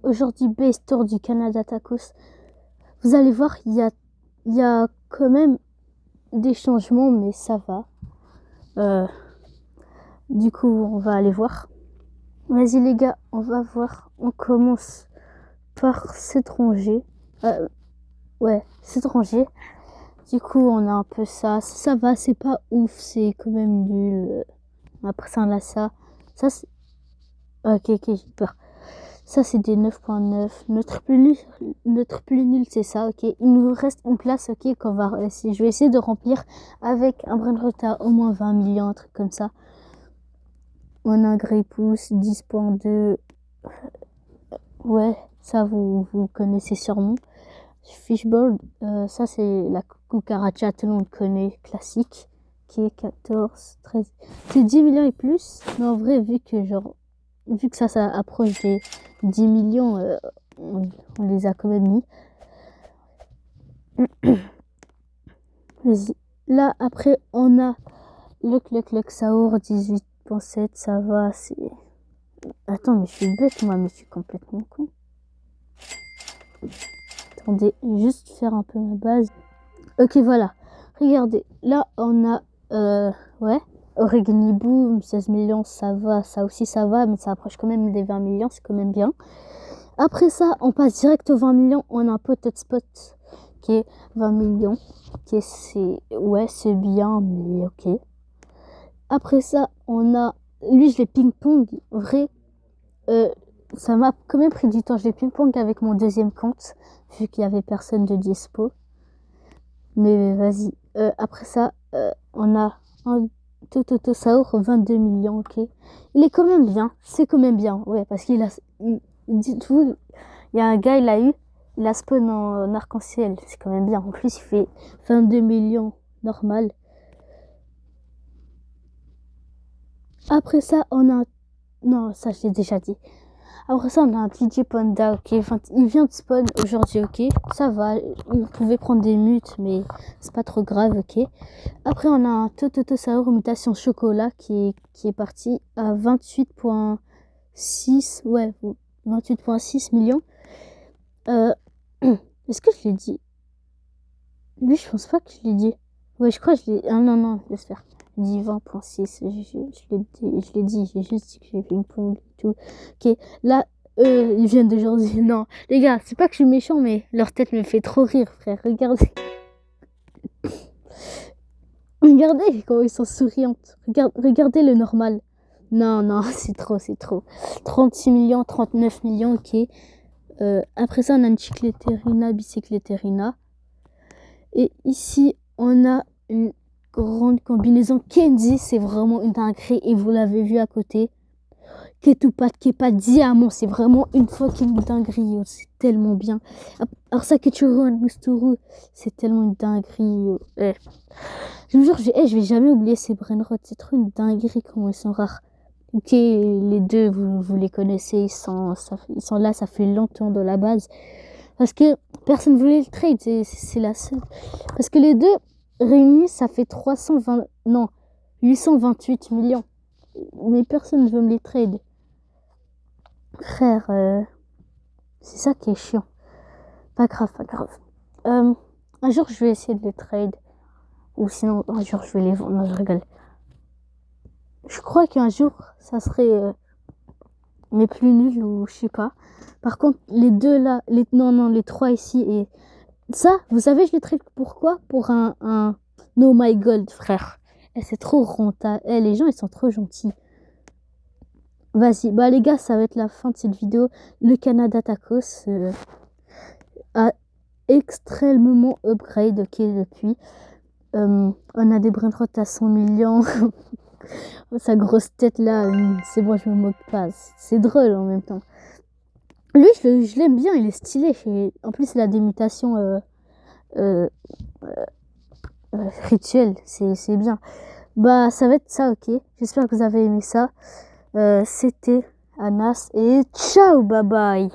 Aujourd'hui, Base Tour du Canada Tacos. Vous allez voir, il y a quand même des changements, mais ça va. Du coup, on va aller voir. Vas-y les gars, on va voir. On commence par s'étranger. Ouais, s'étranger. Du coup, on a un peu ça. Ça va, c'est pas ouf, c'est quand même nul. Après ça, on a ça. Ça, c'est... Ok, j'ai peur. Ça, c'est des 9.9. Notre plus nul, c'est ça, ok. Il nous reste une place, ok, qu'on va essayer. Je vais essayer de remplir avec un brin de retard, au moins 20 millions, un truc comme ça. On a un Grey Pouce, 10.2. Ouais, ça, vous connaissez sûrement. Fishbowl, ça, c'est la cucaracha, tout le monde connaît, classique, qui est 14, 13. C'est 10 millions et plus. Mais en vrai, vu que ça approche des 10 millions, on les a quand même mis. Vas-y. Là, après, on a le Saour 18.7, ça va, c'est... Attends, mais je suis bête, moi, mais je suis complètement con. Attendez, juste faire un peu ma base. Ok, voilà. Regardez, là, on a... ouais, Oregani Boom, 16 millions, ça va, ça aussi, ça va, mais ça approche quand même des 20 millions, c'est quand même bien. Après ça, on passe direct aux 20 millions. On a un Potet Spot qui est 20 millions. C'est bien, mais ok. Après ça, on a... Lui, je l'ai ping-pong. Vrai, ça m'a quand même pris du temps. Je l'ai ping-pong avec mon deuxième compte, vu qu'il n'y avait personne de dispo. Mais vas-y. Après ça, on a un Totosaur, 22 millions, ok. Il est quand même bien. C'est quand même bien, ouais, parce qu'il a... Dites-vous, il y a un gars, il a spawn en arc-en-ciel. C'est quand même bien. En plus, il fait 22 millions normal. Après ça, on a... Non, ça, je l'ai déjà dit. Après ça, on a un DJ Panda, ok. Enfin, il vient de spawn aujourd'hui, ok. Ça va. Il pouvait prendre des mutes, mais c'est pas trop grave, ok. Après, on a un Totosaur mutation chocolat qui est parti à 28.6. Ouais, 28.6 millions. Est-ce que je l'ai dit? Lui, je pense pas que je l'ai dit. Ouais, je crois que je l'ai... Ah non, laisse faire. Je dis 20.6. Je l'ai dit. J'ai juste dit que j'ai fait une pompe et tout. Ok, là, ils viennent d'aujourd'hui. Non, les gars, c'est pas que je suis méchant, mais leur tête me fait trop rire, frère. Regardez. Regardez comment ils sont souriantes. Regardez le normal. Non, c'est trop. 36 millions, 39 millions, ok. Après ça, on a une Chicleterina, Bicycleterina. Et ici, on a une grande combinaison. Kenzie, c'est vraiment une dinguerie. Et vous l'avez vu à côté. Ketupat, qui est pas diamant. C'est vraiment une fucking dinguerie. C'est tellement bien. Alors ça, Ketchuru, Musturu, c'est tellement une dinguerie. Je vous jure, je vais jamais oublier ces brainrots. C'est trop une dinguerie comment ils sont rares. Ok, les deux, vous les connaissez. Ils sont là, ça fait longtemps de la base. Parce que personne ne voulait le trade, c'est la seule. Parce que les deux réunis, ça fait 828 millions. Mais personne ne veut me les trade. Frère, c'est ça qui est chiant. Pas grave. Un jour, je vais essayer de les trade. Ou sinon, un jour, je vais les vendre. Non, je rigole. Je crois qu'un jour, ça serait mes plus nuls ou je sais pas. Par contre, les deux là, les trois ici et ça, vous savez, je les trade pourquoi? Pour un No My Gold, frère. Et c'est trop rentable. Les gens, ils sont trop gentils. Vas-y, bah les gars, ça va être la fin de cette vidéo. Le Canada Tacos a extrêmement upgrade, ok, depuis. On a des brain rot à 100 millions. Sa grosse tête là, c'est bon, je me moque pas. C'est drôle en même temps. Lui, je l'aime bien, il est stylé. En plus, il a des mutations rituelles, c'est bien. Bah, ça va être ça, ok. J'espère que vous avez aimé ça. C'était Anas et ciao, bye bye.